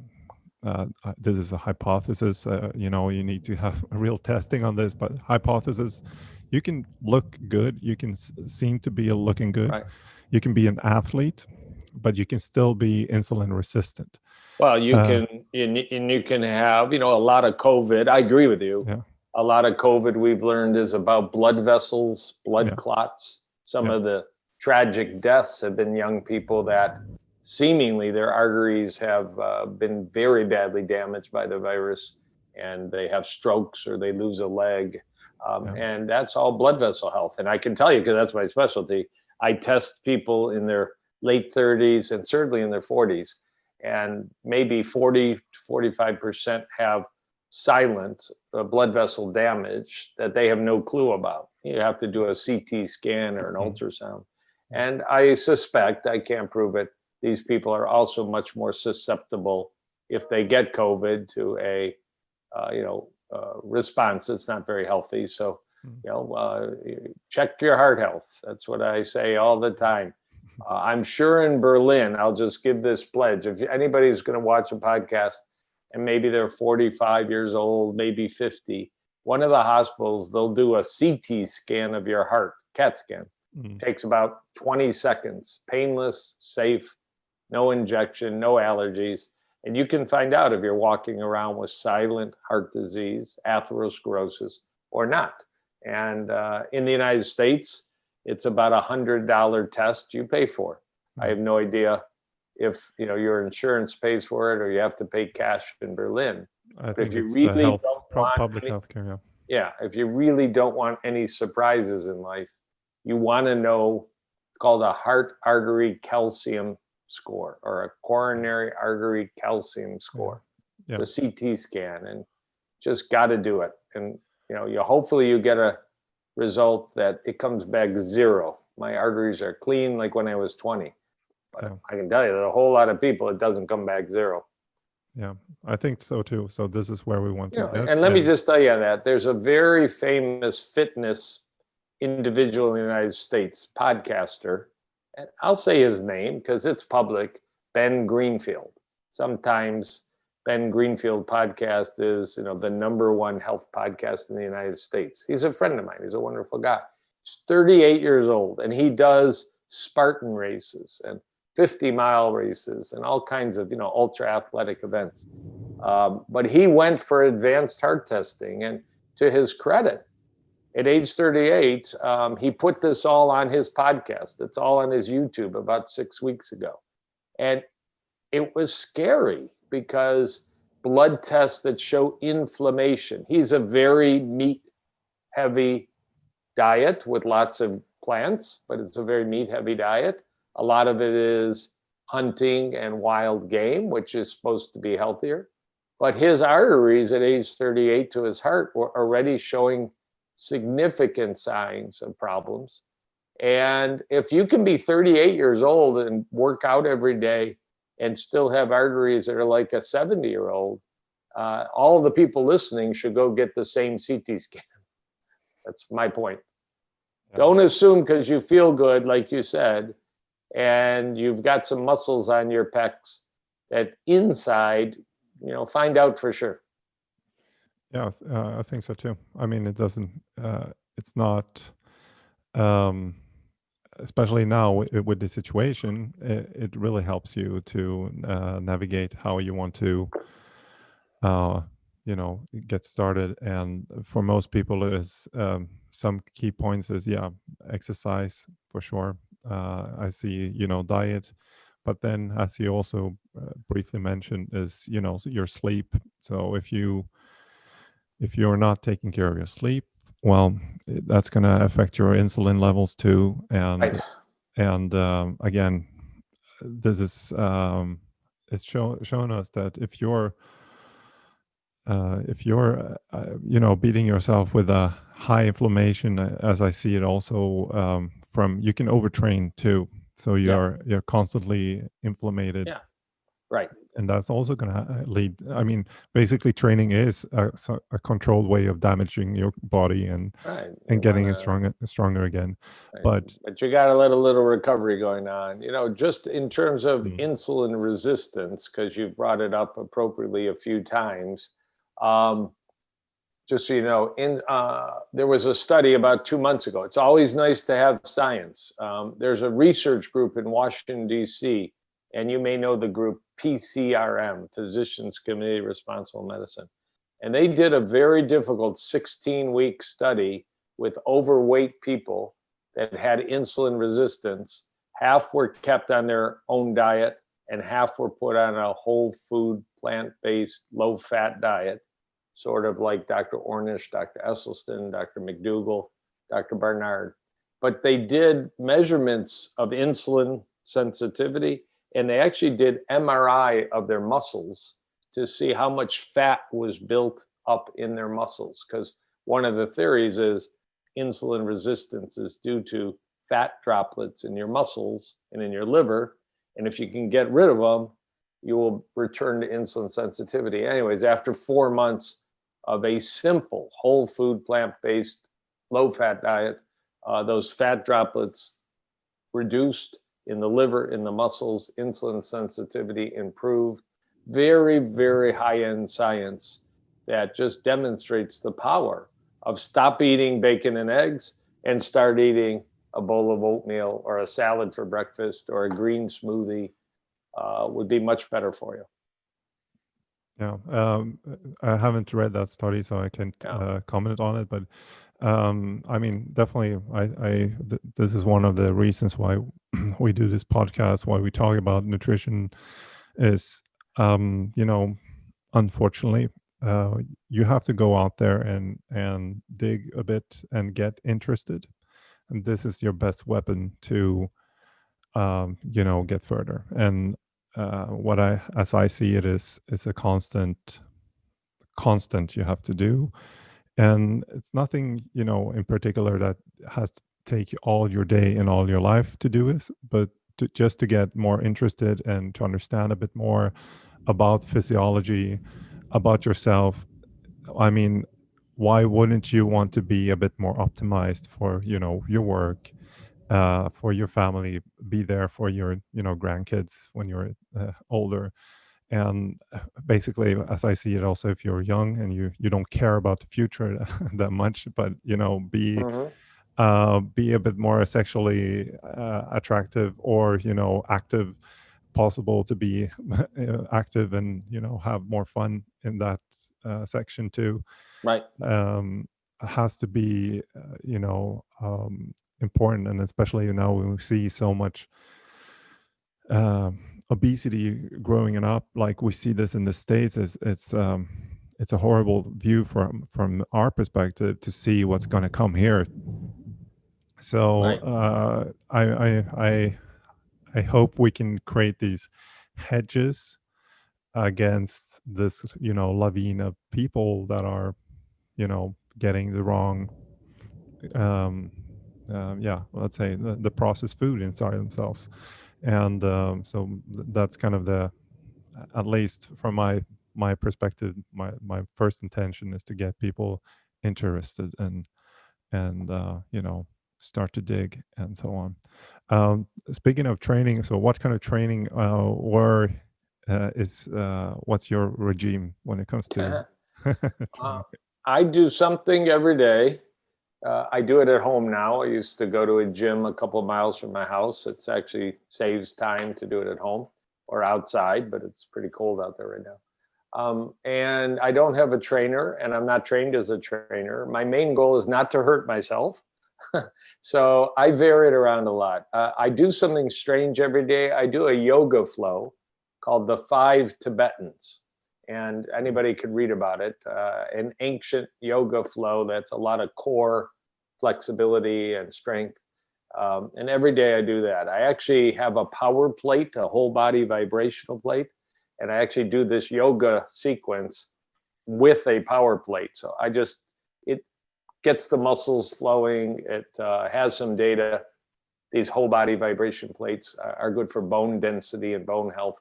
this is a hypothesis. You need to have real testing on this, but hypothesis: you can look good, you can seem to be looking good, Right. you can be an athlete, but you can still be insulin resistant. Well, you Uh, can, and you can have, a lot of COVID. I agree with you. yeah, A lot of COVID we've learned is about blood vessels, blood yeah, clots. Some yeah, of the tragic deaths have been young people that seemingly their arteries have been very badly damaged by the virus, and they have strokes or they lose a leg. yeah, And that's all blood vessel health. And I can tell you, because that's my specialty, I test people in their late 30s and certainly in their 40s, and maybe 40 to 45% have silent blood vessel damage that they have no clue about. You have to do a CT scan or an mm, ultrasound. yeah, And I suspect, I can't prove it, these people are also much more susceptible, if they get COVID, to a response that's not very healthy. So, check your heart health. That's what I say all the time. I'm sure in Berlin, I'll just give this pledge. If anybody's going to watch a podcast and maybe they're 45 years old, maybe 50, one of the hospitals, they'll do a CT scan of your heart, CAT scan. Takes about 20 seconds, painless, safe, no injection, no allergies. And you can find out if you're walking around with silent heart disease, atherosclerosis, or not. And in the United States, it's about $100 test you pay for. I have no idea if your insurance pays for it or you have to pay cash in Berlin. I think it's really public healthcare. Yeah, if you really don't want any surprises in life, you want to know. It's called a heart artery calcium score or a coronary artery calcium score. Yeah. It's a CT scan, and just got to do it. And hopefully you get a result that it comes back zero. My arteries are clean like when I was 20. But I can tell you that a whole lot of people, it doesn't come back zero. Yeah, I think so too. So this is where we want to get. And let me just tell you that there's a very famous fitness individual in the United States, podcaster, and I'll say his name because it's public, Ben Greenfield. Sometimes Ben Greenfield podcast is, the #1 health podcast in the United States. He's a friend of mine. He's a wonderful guy. He's 38 years old, and he does Spartan races and 50-mile races and all kinds of, ultra athletic events. But he went for advanced heart testing, and to his credit, at age 38, he put this all on his podcast. It's all on his YouTube about 6 weeks ago. And it was scary because blood tests that show inflammation. He's a very meat-heavy diet with lots of plants, but it's a very meat-heavy diet. A lot of it is hunting and wild game, which is supposed to be healthier. But his arteries at age 38 to his heart were already showing significant signs of problems. And if you can be 38 years old and work out every day and still have arteries that are like a 70-year-old, all of the people listening should go get the same CT scan. That's my point. Yeah. Don't assume because you feel good, like you said, and you've got some muscles on your pecs, that inside, find out for sure. Yeah, I think so too. I mean, it doesn't, it's not, especially now with the situation, it really helps you to navigate how you want to, get started. And for most people, it is some key points is, exercise for sure. I see, diet, but then as you also briefly mentioned is, your sleep. So if you're not taking care of your sleep, well, that's going to affect your insulin levels too. And right. And again, this is it's shown us that if you're beating yourself with a high inflammation, as I see it also from, you can overtrain too. So you're constantly inflamed. Yeah. Right. And that's also going to lead, I mean, basically training is a controlled way of damaging your body and getting it stronger again. Right. But you got to let a little recovery going on, just in terms of insulin resistance, because you've brought it up appropriately a few times. Just so you know, there was a study about 2 months ago. It's always nice to have science. There's a research group in Washington, D.C., and you may know the group PCRM, Physicians Committee Responsible Medicine. And they did a very difficult 16-week study with overweight people that had insulin resistance. Half were kept on their own diet and half were put on a whole food, plant-based, low-fat diet, sort of like Dr. Ornish, Dr. Esselstyn, Dr. McDougall, Dr. Barnard. But they did measurements of insulin sensitivity, and they actually did MRI of their muscles to see how much fat was built up in their muscles. Because one of the theories is insulin resistance is due to fat droplets in your muscles and in your liver. And if you can get rid of them, you will return to insulin sensitivity. Anyways, after 4 months of a simple whole food, plant-based, low-fat diet, those fat droplets reduced in the liver, in the muscles, insulin sensitivity improved. Very, very high-end science that just demonstrates the power of stop eating bacon and eggs and start eating a bowl of oatmeal or a salad for breakfast or a green smoothie would be much better for you. Yeah, I haven't read that study, so I can't comment on it. But I mean, definitely, this is one of the reasons why we do this podcast, why we talk about nutrition, is unfortunately, you have to go out there and dig a bit and get interested, and this is your best weapon to get further. And as I see it, is a constant you have to do, and it's nothing in particular that has to take all your day and all your life to do this, but just to get more interested and to understand a bit more about physiology, about yourself. I mean, why wouldn't you want to be a bit more optimized for your work, for your family, be there for your grandkids when you're older? And basically, as I see it, also, if you're young and you don't care about the future that much, but be a bit more sexually attractive, or active, possible to be active and have more fun in that section too. Right. Has to be important, and especially now when we see so much obesity growing up, like we see this in the States. It's a horrible view from our perspective to see what's going to come here. So I hope we can create these hedges against this lavine of people that are getting the wrong let's say the processed food inside themselves. And so that's kind of at least from my perspective, my first intention is to get people interested and start to dig and so on. Speaking of training, so what kind of training what's your regime when it comes to training? I do something every day. I do it at home now. I used to go to a gym a couple of miles from my house. It's actually saves time to do it at home or outside, but it's pretty cold out there right now. And I don't have a trainer, and I'm not trained as a trainer. My main goal is not to hurt myself. So I vary it around a lot. I do something strange every day. I do a yoga flow called the 5 Tibetans. And anybody could read about it. An ancient yoga flow that's a lot of core flexibility and strength. And every day I do that. I actually have a power plate, a whole body vibrational plate. And I actually do this yoga sequence with a power plate. So it gets the muscles flowing. It has some data. These whole body vibration plates are good for bone density and bone health.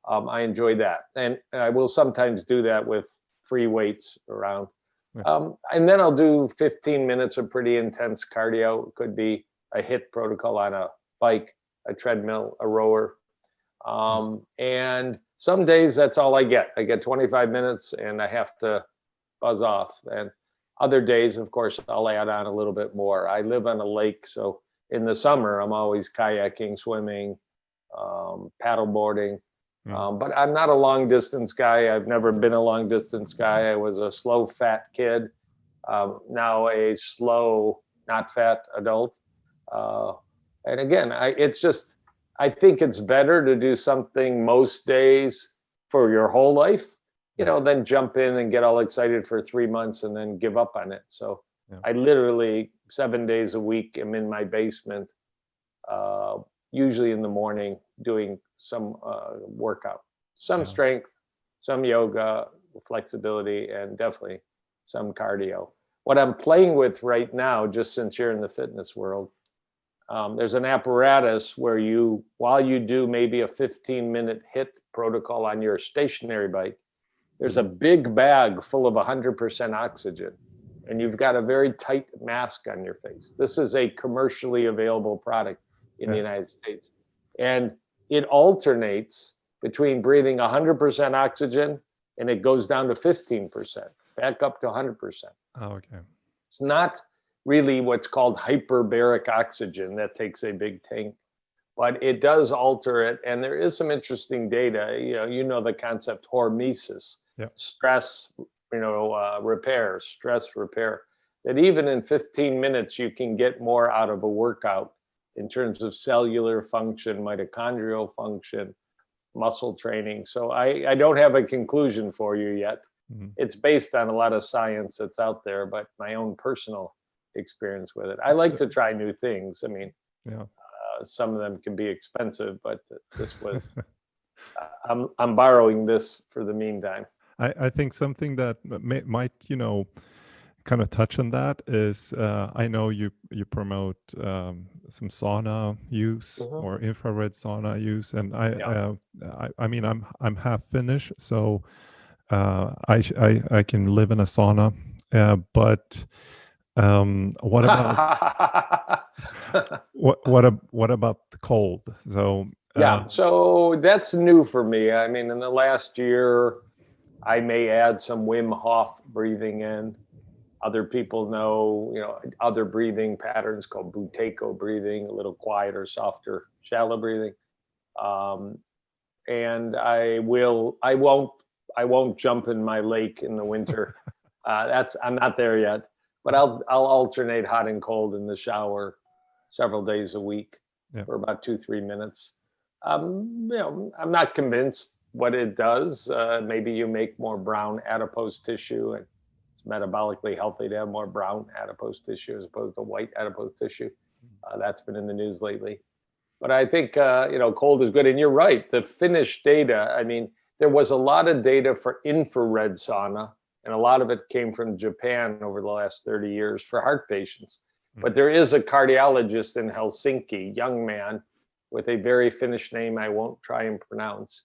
I enjoy that. And I will sometimes do that with free weights around. And then I'll do 15 minutes of pretty intense cardio. It could be a HIIT protocol on a bike, a treadmill, a rower. And some days that's all I get. I get 25 minutes and I have to buzz off. And other days, of course, I'll add on a little bit more. I live on a lake, so in the summer, I'm always kayaking, swimming, paddle boarding. But I'm not a long distance guy. I've never been a long distance guy. I was a slow, fat kid. Now a slow, not fat adult. And again, I think it's better to do something most days for your whole life, than jump in and get all excited for 3 months and then give up on it. So I literally 7 days a week am in my basement, usually in the morning, doing some workout, some strength, some yoga, flexibility, and definitely some cardio. What I'm playing with right now, just since you're in the fitness world, There's an apparatus where while you do maybe a 15-minute HIIT protocol on your stationary bike, there's a big bag full of 100% oxygen, and you've got a very tight mask on your face. This is a commercially available product in the United States. And it alternates between breathing 100% oxygen and it goes down to 15%, back up to 100%. Oh, okay. It's not really what's called hyperbaric oxygen that takes a big tank, but it does alter it. And there is some interesting data. You know the concept hormesis, stress, repair, stress repair, that even in 15 minutes, you can get more out of a workout in terms of cellular function, mitochondrial function, muscle training. So I don't have a conclusion for you yet. Mm-hmm. It's based on a lot of science that's out there, but my own personal experience with it. I like to try new things. I mean, some of them can be expensive, but this was, I'm borrowing this for the meantime. I think something that might, kind of touch on that is I know you promote some sauna use or infrared sauna use, and I mean I'm half Finnish, so I can live in a sauna, but what about what about the cold? So so that's new for me. I mean, in the last year, I may add some Wim Hof breathing in. Other people know, other breathing patterns called Buteyko breathing, a little quieter, softer, shallow breathing. And I won't jump in my lake in the winter. I'm not there yet, but I'll alternate hot and cold in the shower several days a week for about 2-3 minutes. I'm not convinced what it does. Maybe you make more brown adipose tissue, and it's metabolically healthy to have more brown adipose tissue as opposed to white adipose tissue. That's been in the news lately. But I think, cold is good. And you're right, the Finnish data, I mean, there was a lot of data for infrared sauna, and a lot of it came from Japan over the last 30 years for heart patients. But there is a cardiologist in Helsinki, young man with a very Finnish name I won't try and pronounce.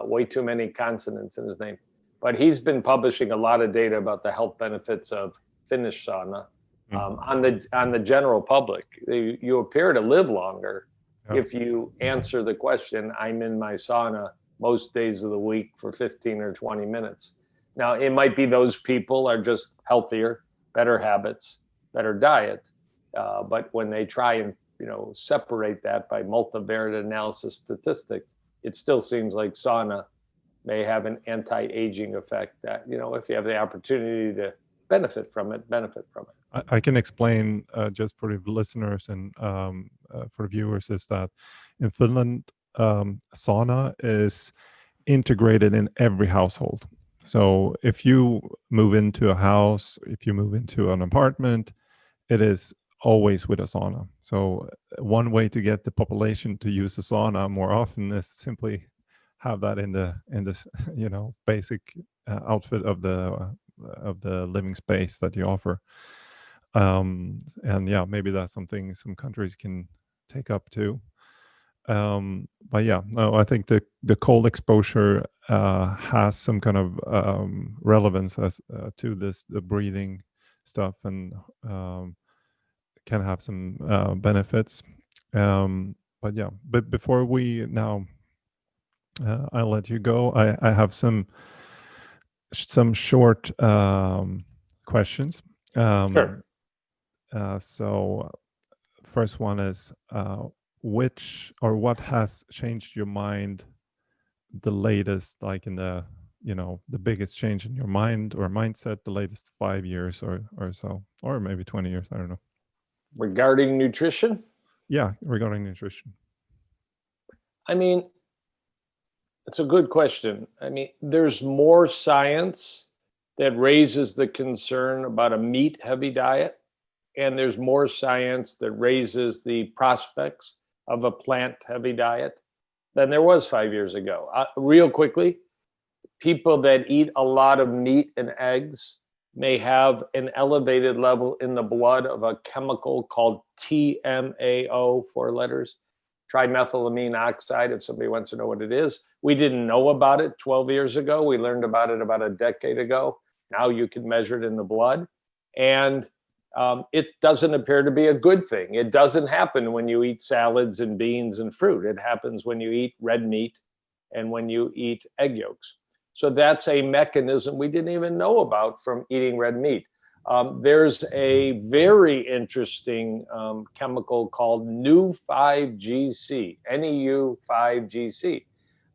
Way too many consonants in his name. But he's been publishing a lot of data about the health benefits of Finnish sauna on the general public. You appear to live longer if you answer the question, I'm in my sauna most days of the week for 15 or 20 minutes. Now, it might be those people are just healthier, better habits, better diet. But when they try and separate that by multivariate analysis statistics, it still seems like sauna may have an anti-aging effect that, if you have the opportunity to benefit from it. I can explain just for the listeners and for the viewers is that in Finland, sauna is integrated in every household. So if you move into a house, if you move into an apartment, it is always with a sauna. So one way to get the population to use a sauna more often is simply have that in the basic outfit of the living space that you offer. And maybe that's something some countries can take up too. But I think the cold exposure has some kind of relevance as to the breathing stuff, and can have some benefits. But before we now, I'll let you go. I have some short questions. Sure. So first one is what has changed your mind the latest, like in the biggest change in your mind or mindset the latest 5 years or so, or maybe 20 years, I don't know. Regarding nutrition? Yeah, regarding nutrition. I mean, it's a good question. I mean, there's more science that raises the concern about a meat-heavy diet, and there's more science that raises the prospects of a plant-heavy diet than there was 5 years ago. Real quickly, people that eat a lot of meat and eggs may have an elevated level in the blood of a chemical called TMAO, 4 letters, trimethylamine oxide, if somebody wants to know what it is. We didn't know about it 12 years ago. We learned about it about a decade ago. Now you can measure it in the blood. And it doesn't appear to be a good thing. It doesn't happen when you eat salads and beans and fruit. It happens when you eat red meat and when you eat egg yolks. So that's a mechanism we didn't even know about from eating red meat. There's a very interesting chemical called NEU5GC, NEU5GC.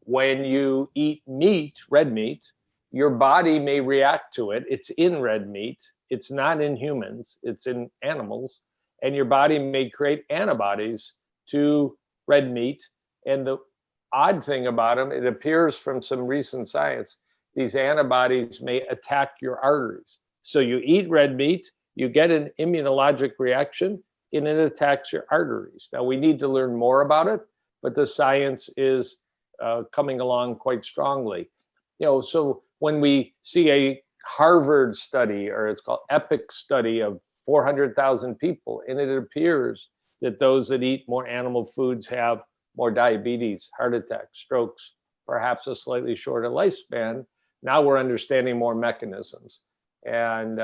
When you eat meat, red meat, your body may react to it. It's in red meat. It's not in humans. It's in animals. And your body may create antibodies to red meat. And the odd thing about them, it appears from some recent science, these antibodies may attack your arteries. So you eat red meat, you get an immunologic reaction, and it attacks your arteries. Now, we need to learn more about it, but the science is coming along quite strongly. So when we see a Harvard study, or it's called EPIC study of 400,000 people, and it appears that those that eat more animal foods have more diabetes, heart attacks, strokes, perhaps a slightly shorter lifespan. Now we're understanding more mechanisms, and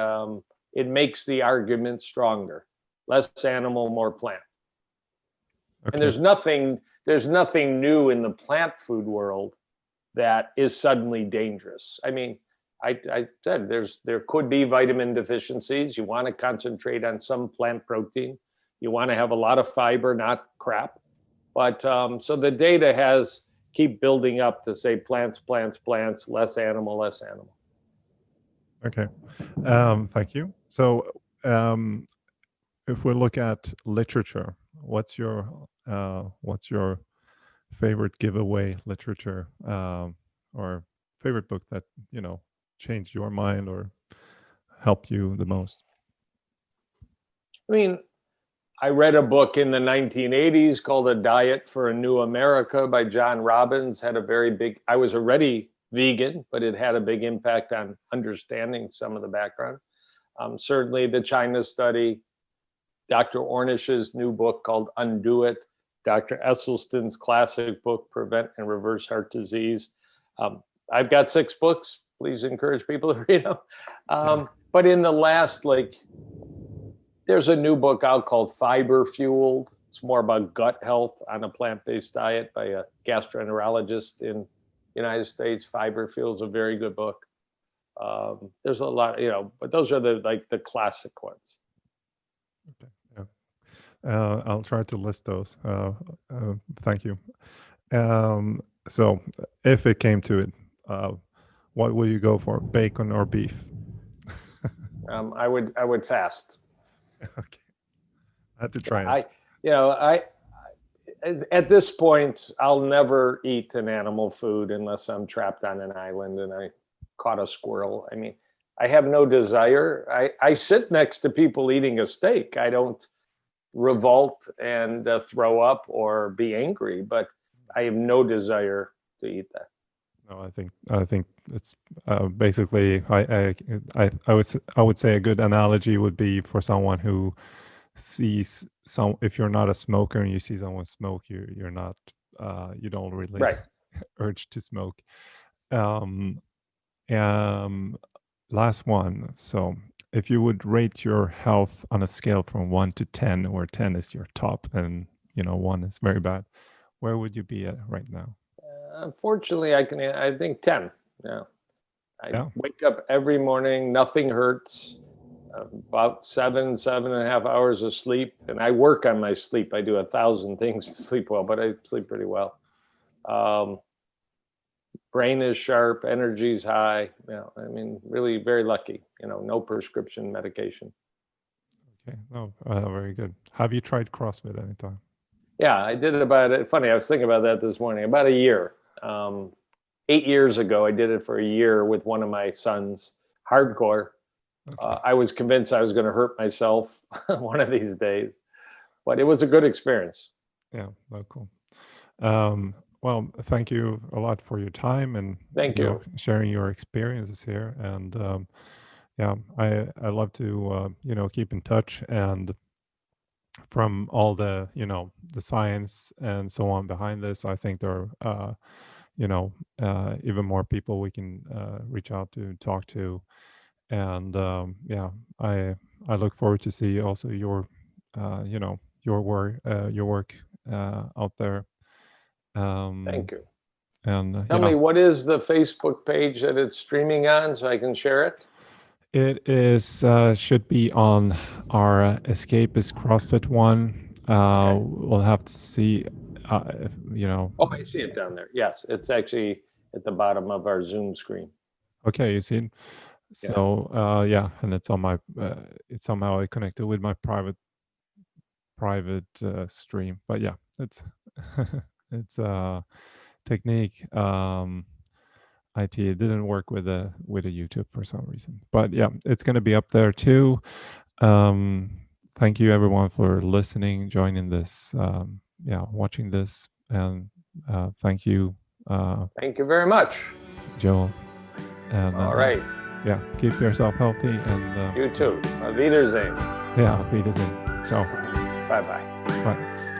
it makes the argument stronger. Less animal, more plant. Okay. And there's nothing new in the plant food world that is suddenly dangerous. I mean, I said there could be vitamin deficiencies. You want to concentrate on some plant protein. You want to have a lot of fiber, not crap. But so the data keep building up to say plants, plants, plants, less animal, less animal. Okay, thank you. So if we look at literature, what's your favorite giveaway literature or favorite book that changed your mind or helped you the most? I mean, I read a book in the 1980s called A Diet for a New America by John Robbins. I was already vegan, but it had a big impact on understanding some of the background. Certainly the China study, Dr. Ornish's new book called Undo It, Dr. Esselstyn's classic book, Prevent and Reverse Heart Disease. I've got 6 books. Please encourage people to read them. But in the last, there's a new book out called Fiber Fueled. It's more about gut health on a plant-based diet by a gastroenterologist in the United States. Fiber Fueled is a very good book. There's a lot, but those are the classic ones. Okay. Yeah. I'll try to list those. Thank you. So if it came to it, what would you go for, bacon or beef? I would fast. Okay. I had to try it. At this point, I'll never eat an animal food unless I'm trapped on an island and I caught a squirrel. I mean, I have no desire. I sit next to people eating a steak. I don't revolt and throw up or be angry, but I have no desire to eat that. No, I think it's basically I would say a good analogy would be for someone who sees if you're not a smoker and you see someone smoke, you're not you don't really urge to smoke. Last one. So if you would rate your health on a scale from 1 to 10, where 10 is your top and 1 is very bad, where would you be at right now? Unfortunately, I think 10. Yeah. I wake up every morning, nothing hurts, about 7.5 hours of sleep. And I work on my sleep. I do 1,000 things to sleep well, but I sleep pretty well. Brain is sharp, energy's high. I mean, really very lucky, no prescription medication. Okay. Oh, very good. Have you tried CrossFit anytime? Yeah, I did it funny, I was thinking about that this morning, about a year. 8 years ago, I did it for a year with one of my sons, hardcore. Okay. I was convinced I was going to hurt myself one of these days, but it was a good experience. Yeah, cool. Well, thank you a lot for your time and thank you sharing your experiences here. And yeah, I love to keep in touch, and from all the the science and so on behind this, I think there are even more people we can reach out to, talk to, and yeah, I look forward to see also your your work out there. Thank you. And Tell me, what is the Facebook page that it's streaming on so I can share it? it is should be on our Escapist CrossFit one. Okay. We'll have to see. If, Oh, I see it down there. Yes, it's actually at the bottom of our Zoom screen. Okay, you see it. Yeah. So yeah, and it's on my. It's somehow connected with my private stream. But yeah, it's it's technique. IT, it didn't work with a YouTube for some reason, but yeah, it's going to be up there too. Thank you everyone for listening, joining this, watching this, and thank you, Thank you very much. Joel. And All right. yeah, keep yourself healthy, and You too. Auf Wiedersehen. yeah, auf Wiedersehen. Ciao. Bye-bye. Bye.